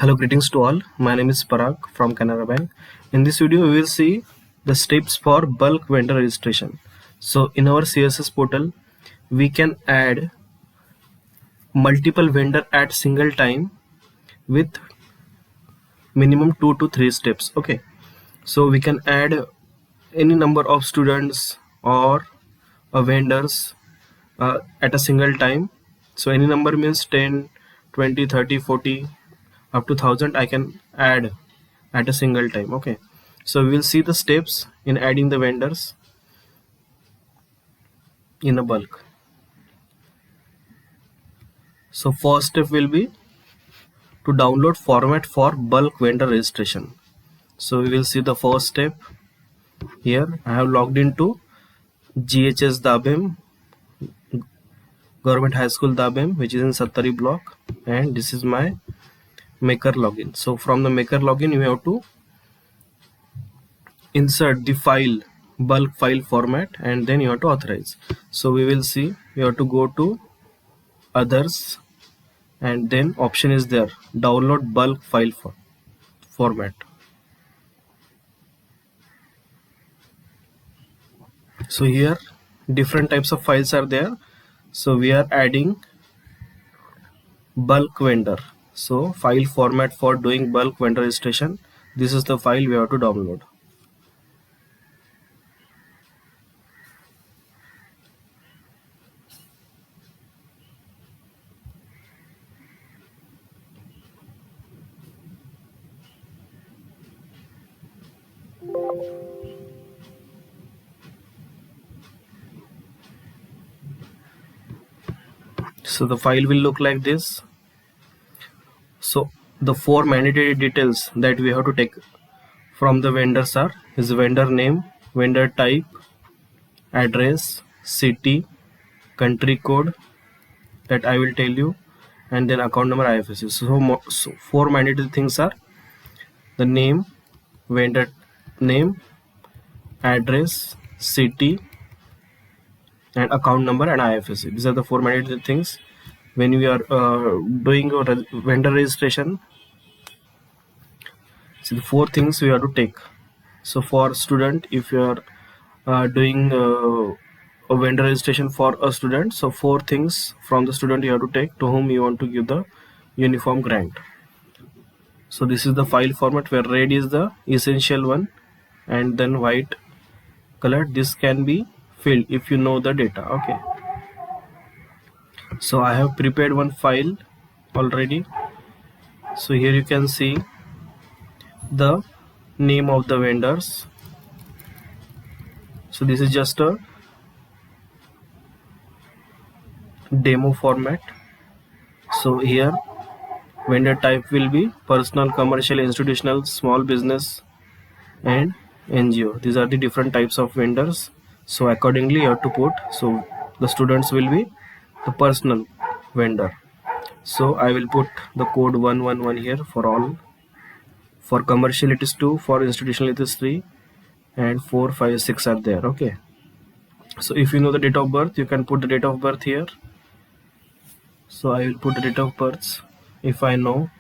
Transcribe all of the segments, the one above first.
Hello, greetings to all. My name is Parag from Canara Bank. In this video, we will see the steps for bulk vendor registration. So in our CSS portal, we can add multiple vendor at single time with minimum 2 to 3 steps. Okay. So we can add any number of students or vendors at a single time. So any number means 10, 20, 30, 40 up to 1000 I can add at a single time. Okay, so we will see the steps in adding the vendors in a bulk. So first step will be to download format for bulk vendor registration. So we will see the first step. Here I have logged into GHS Dabem, Government High School Dabem, which is in Sattari block, and this is my maker login. So from the maker login you have to insert the file, bulk file format, and then you have to authorize. So we will see, you have to go to others, and then option is there, download bulk file format. So here different types of files are there. So we are adding bulk vendor. So file format for doing bulk vendor registration, this is the file we have to download. So the file will look like this. So the 4 mandatory details that we have to take from the vendors are his vendor name, vendor type, address, city, country code that I will tell you, and then account number, IFSC. So 4 mandatory things are the name, vendor name, address, city, and account number and IFSC. These are the 4 mandatory things when we are doing a vendor registration. So the 4 things we have to take. So for student, if you are doing a vendor registration for a student, so 4 things from the student you have to take to whom you want to give the uniform grant. So this is the file format where red is the essential one and then white color. This can be filled if you know the data. Okay, so I have prepared one file already. So here you can see the name of the vendors. So this is just a demo format. So here vendor type will be personal, commercial, institutional, small business, and NGO. These are the different types of vendors. So accordingly you have to put. So the students will be the personal vendor. So I will put the code 111 here for all. For commercial it is 2, for institutional it is 3, and 4, 5, 6 are there. Okay, so if you know the date of birth, you can put the date of birth here. So I will put the date of birth if I know.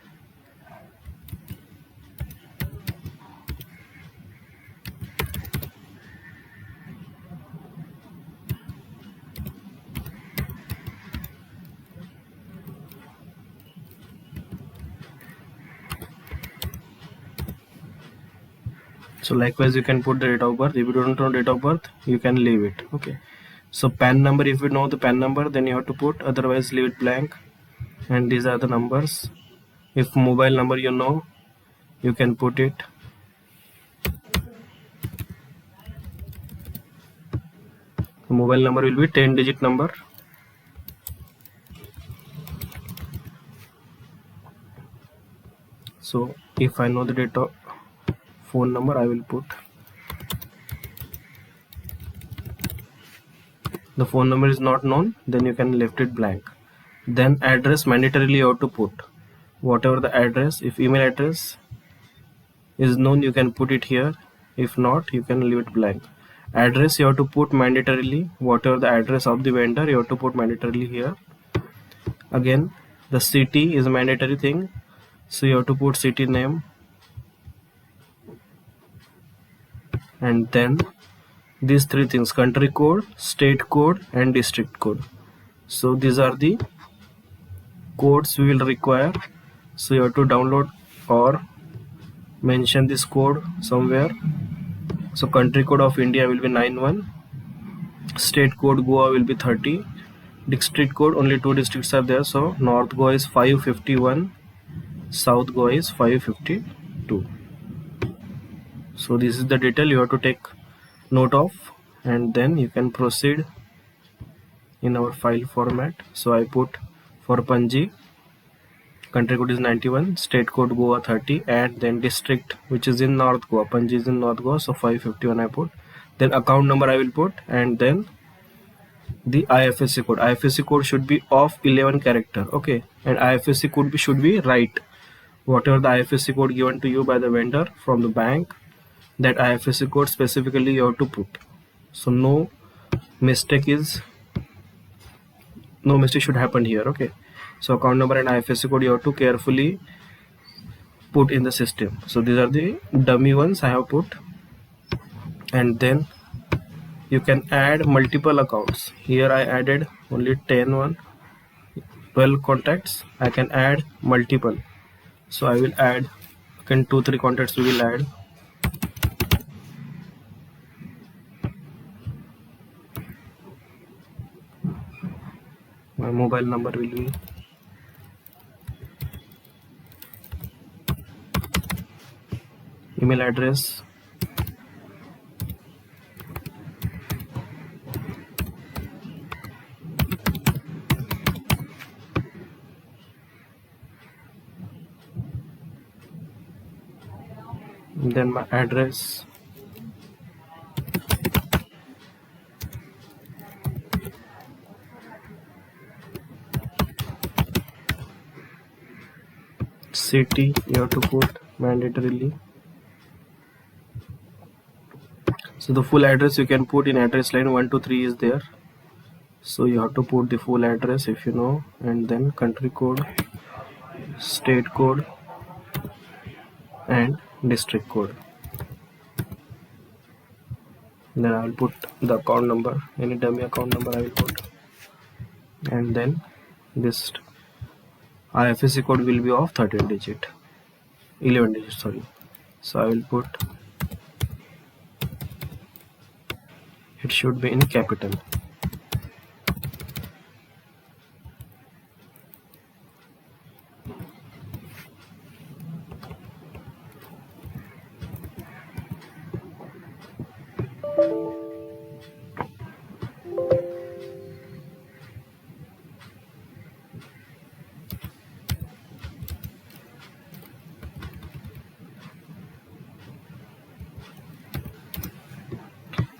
So likewise you can put the date of birth. If you don't know date of birth, you can leave it. Okay, so PAN number, if you know the PAN number, then you have to put, otherwise leave it blank. And these are the numbers. If mobile number you know, you can put it. The mobile number will be 10-digit number. So if I know the data phone number, I will put. The phone number is not known, then you can left it blank. Then address, mandatorily you have to put whatever the address. If email address is known, you can put it here. If not, you can leave it blank. Address you have to put mandatorily, whatever the address of the vendor you have to put mandatorily here. Again, the city is a mandatory thing. So you have to put city name, and then these three things: country code, state code, and district code. So these are the codes we will require. So you have to download or mention this code somewhere. So country code of India will be 91, state code Goa will be 30, district code only two districts are there, so North Goa is 551, South Goa is 552. So this is the detail you have to take note of, and then you can proceed in our file format. So I put for Panji, country code is 91, state code Goa 30, and then district which is in North Goa, Panji is in North Goa, so 551 I put. Then account number I will put, and then the IFSC code. IFSC code should be of 11 character, okay, and IFSC code should be right. Whatever the IFSC code given to you by the vendor from the bank, that IFSC code specifically you have to put. So no mistake should happen here, okay. So account number and IFSC code you have to carefully put in the system. So these are the dummy ones I have put, and then you can add multiple accounts. Here I added only 12 contacts. I can add multiple, so I will add 2-3 contacts we will add. My mobile number will be email address, then my address, city you have to put mandatorily. So the full address you can put in address line 1 to 3 is there, so you have to put the full address if you know, and then country code, state code, and district code. Then I will put the account number, any dummy account number I will put, and then this IFSC code will be of 11 digit, sorry. So I will put, it should be in capital.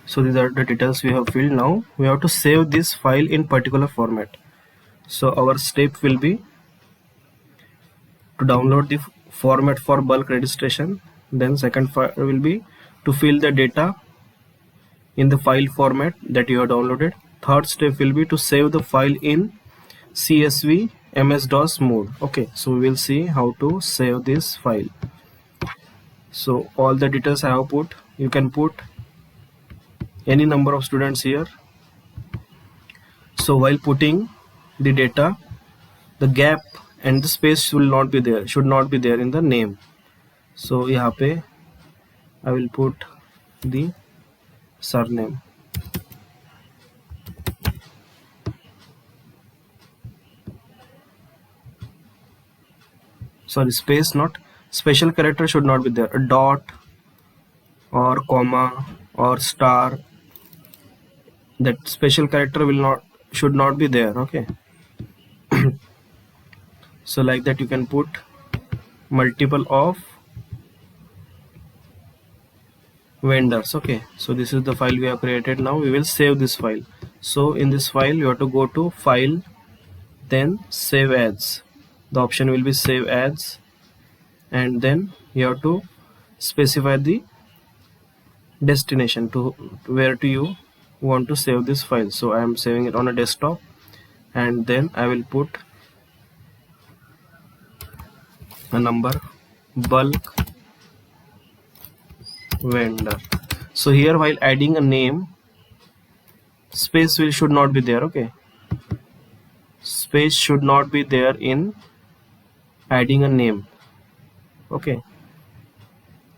So these are the details we have filled. Now we have to save this file in particular format. So our step will be to download the format for bulk registration. Then second will be to fill the data in the file format that you have downloaded. Third step will be to save the file in CSV MS-DOS mode. Okay, so we will see how to save this file. So all the details I have put, you can put any number of students here. So while putting the data, the gap and the space should not be there in the name. So यहाँ पे I will put the surname. Sorry, space, not special character should not be there. A dot or comma or star, that special character should not be there, okay. So like that you can put multiple of vendors, okay. So this is the file we have created. Now we will save this file. So in this file you have to go to file, then save as. The option will be save as, and then you have to specify the destination to where do you want to save this file. So I am saving it on a desktop, and then I will put a number bulk vendor. So here while adding a name, space should not be there. Okay, space should not be there in adding a name. Okay,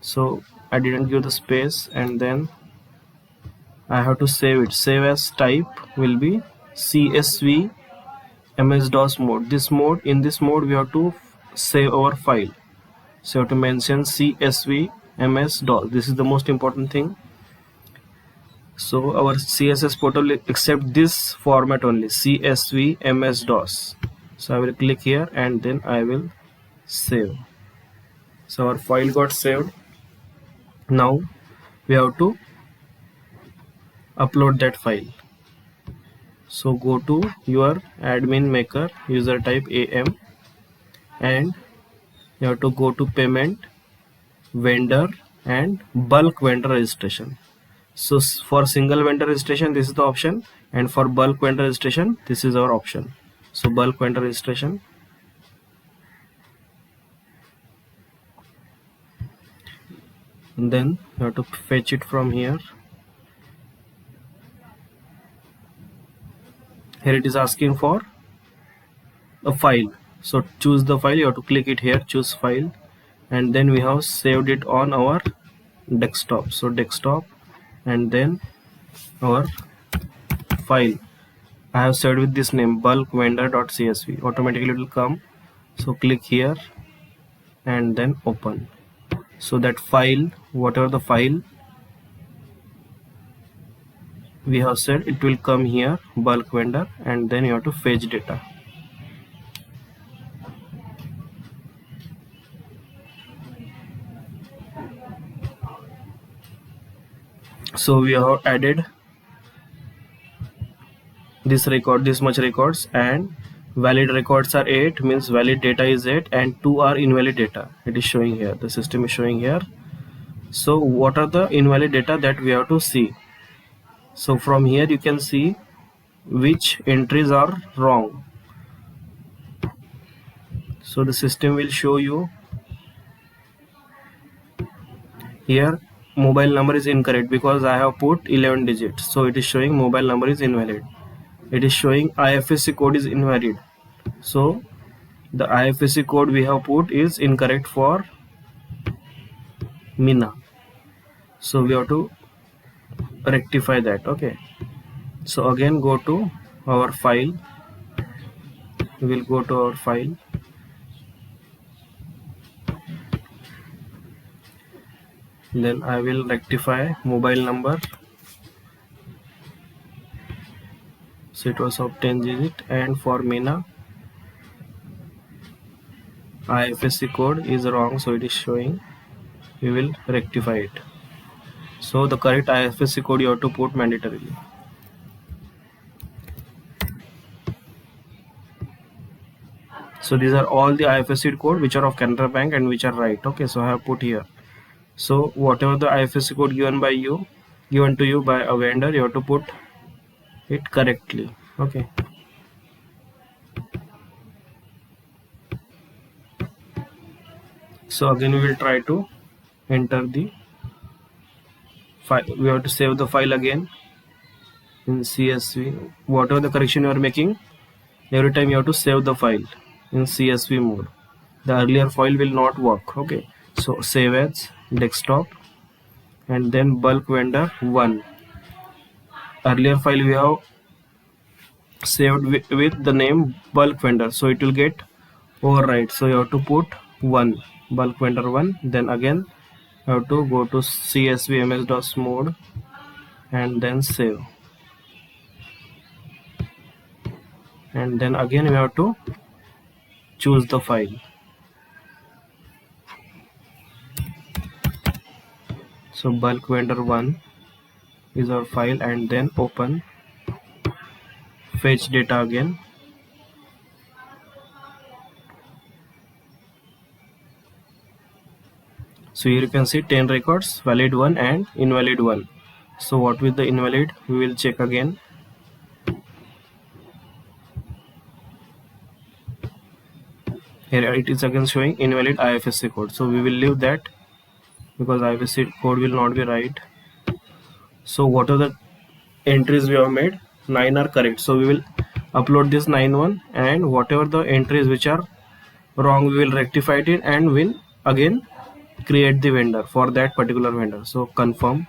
so I didn't give the space, and then I have to save it. Save as type will be CSV MS-DOS mode. This mode, in this mode we have to save our file. So you have to mention CSV MS-DOS. This is the most important thing. So our CSS portal will accept this format only, CSV MS-DOS. So I will click here and then I will save. So our file got saved. Now we have to upload that file. So go to your admin maker, user type AM, and you have to go to payment, vendor, and bulk vendor registration. So for single vendor registration, this is the option, and for bulk vendor registration, this is our option. So bulk vendor registration, and then you have to fetch it from here. Here it is asking for a file. So choose the file. You have to click it here, choose file, and then we have saved it on our desktop. So desktop, and then our file I have saved with this name, bulk vendor.csv. Automatically it will come. So click here and then open. So that file, whatever the file we have said, it will come here, bulk vendor, and then you have to fetch data. So we have added this record, this much records, and valid records are 8, means valid data is 8, and 2 are invalid data. It is showing here, the system is showing here. So what are the invalid data that we have to see? So from here you can see which entries are wrong. So the system will show you here mobile number is incorrect because I have put 11 digits, so it is showing mobile number is invalid. It is showing IFSC code is invalid, so the IFSC code we have put is incorrect for Mina, so we have to rectify that. Okay, so again go to our file, we will go to our file, then I will rectify mobile number. So it was of 10 digit, and for Mina IFSC code is wrong, so it is showing, we will rectify it. So the correct IFSC code you have to put mandatorily. So these are all the IFSC code which are of Canara Bank and which are right. Okay, so I have put here. So whatever the IFSC code given to you by a vendor, you have to put it correctly. Okay. So again we will try to enter the file. We have to save the file again in CSV. Whatever the correction you are making, every time you have to save the file in CSV mode. The earlier file will not work. Okay, so save as desktop, and then bulk vendor 1. Earlier file we have saved with the name bulk vendor, so it will get overwrite, so you have to put 1, bulk vendor 1. Then again you have to go to CSV MS-DOS mode and then save, and then again we have to choose the file. So bulk vendor 1 is our file, and then open, fetch data again. So here you can see 10 records, valid 1 and invalid 1. So what with the invalid, we will check again. Here it is again showing invalid IFSC code, so we will leave that because IFSC code will not be right. So what are the entries we have made? 9 are correct, so we will upload this 9 one, and whatever the entries which are wrong we will rectify it and will again create the vendor for that particular vendor. So confirm.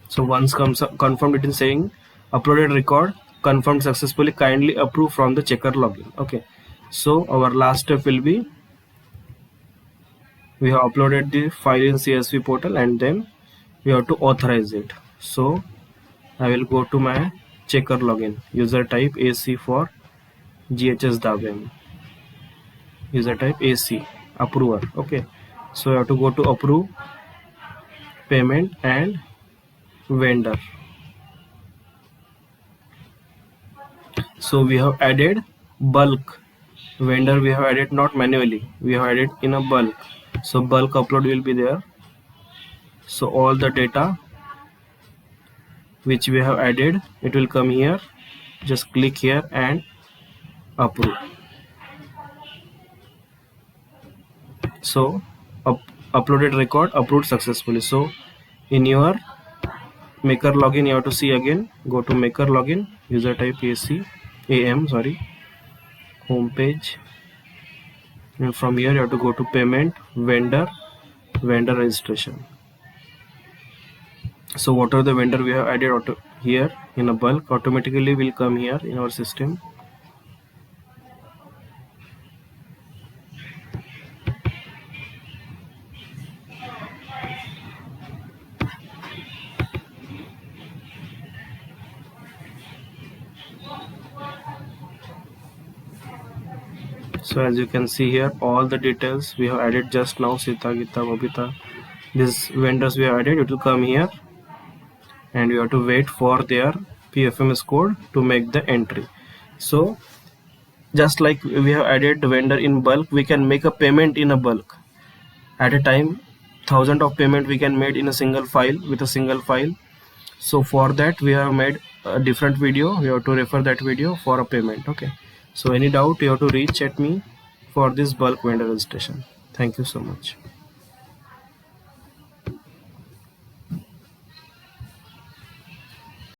So once comes confirmed, it is saying uploaded record confirmed successfully, kindly approve from the checker login. Okay, so our last step will be we have uploaded the file in CSV portal and then we have to authorize it. So I will go to my checker login, user type AC for GHS Dabem, user type AC, approver. Okay, so I have to go to approve, payment and vendor. So we have added bulk vendor, we have added not manually, we have added in a bulk. So bulk upload will be there. So all the data which we have added, it will come here. Just click here and approve. So uploaded record approved successfully. So in your maker login you have to see again, go to maker login, user type am, sorry, home page, and from here you have to go to payment, vendor registration. So what are the vendor we have added here in a bulk automatically will come here in our system. So as you can see here, all the details we have added just now, Sita, Gita, Babita, these vendors we have added, it will come here and you have to wait for their PFMS code to make the entry. So just like we have added the vendor in bulk, we can make a payment in a bulk at a time. 1000 of payment we can make in a single file with a single file. So for that we have made a different video, you have to refer that video for a payment. Okay, so any doubt you have to reach at me for this bulk vendor registration. Thank you so much.